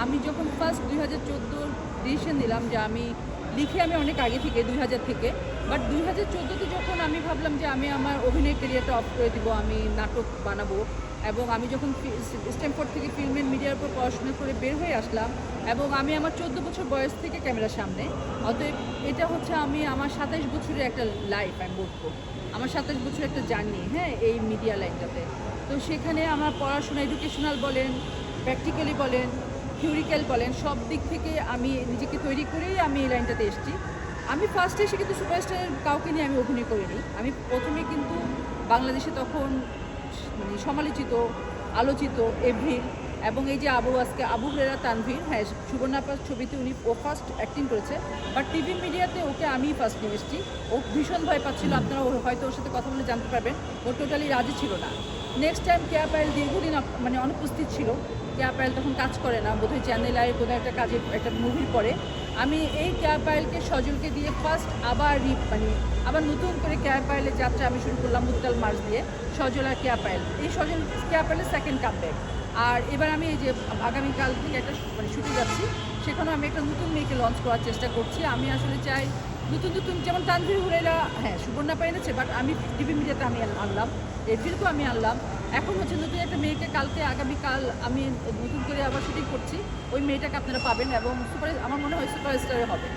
আমি যখন first 2014 decision নিলাম যে আমি লিখি আমি অনেক আগে থেকে 2000 থেকে, বাট 2014তে যখন আমি ভাবলাম যে আমি আমার অভিনয় ক্যারিয়ারটা অফ করে দিব, আমি নাটক বানাবো, এবং আমি যখন স্ট্যামফোর্ড থেকে ফিল্ম অ্যান্ড মিডিয়ার উপর পড়াশোনা করে বের হয়ে আসলাম, এবং আমি আমার 14 বছর বয়স থেকে ক্যামেরার সামনে, অতএব এটা হচ্ছে আমি আমার 27 বছরের একটা লাইফ আমি বলবো, আমার 27 বছরের একটা জার্নি, হ্যাঁ, এই মিডিয়া লাইনটাতে। তো সেখানে আমার পড়াশোনা এডুকেশনাল বলেন, প্র্যাকটিক্যালি বলেন, থিওরিক্যাল বলেন, সব দিক থেকে আমি নিজেকে তৈরি করেই আমি এই লাইনটাতে এসেছি। আমি ফার্স্টে এসে কিন্তু সুপারস্টারের কাউকে নিয়ে আমি অভিনয় করিনি। আমি প্রথমে কিন্তু বাংলাদেশে তখন মানে সমালোচিত, আলোচিত এভরিল, এবং এই যে আজকে আবু হুরেরা তানভীর, হ্যাঁ, সুবর্ণাপার ছবিতে ও ফার্স্ট অ্যাক্টিং করেছে, বাট টিভি মিডিয়াতে ওকে আমিই ফার্স্ট নিয়ে এসেছি। ও ভীষণ ভয় পাচ্ছিল, আপনারা হয়তো ওর সাথে কথা বলে জানতে পারবেন, ও টোটালি রাজি ছিল না। নেক্সট টাইম কেয়া পায়েল দীর্ঘদিন মানে অনুপস্থিত ছিল, কেয়া পায়েল তখন কাজ করে না, বোধহয় চ্যানেল আয়ের কোনো একটা কাজে একটা মুভির পরে আমি এই কেয়া পায়েলকে, সজলকে দিয়ে ফার্স্ট আবার নতুন করে কেয়া পায়েলের যাত্রা আমি শুরু করলাম মুক্তাল মার্চ দিয়ে, সজল আর কেয়া পায়েল, এই সজল কেয়া পায়েলের সেকেন্ড কামব্যাক। আর এবার আমি এই যে আগামীকাল থেকে একটা শুটে যাচ্ছি, সেখানেও আমি একটা নতুন মেয়েকে লঞ্চ করার চেষ্টা করছি। আমি আসলে চাই নতুন নতুন, যেমন তানভীর হুরেরা, হ্যাঁ, সুবর্ণা এনেছে, বাট আমি টিভি মিডিয়াতে আমি আনলাম, এপ্রিলকেও আমি আনলাম। এখন হচ্ছে নতুন একটা মেয়েকে আগামীকাল আমি নতুন করে আবার শুটিং করছি, ওই মেয়েটাকে আপনারা পাবেন, এবং আমার মনে হয় সুপারস্টারে হবে।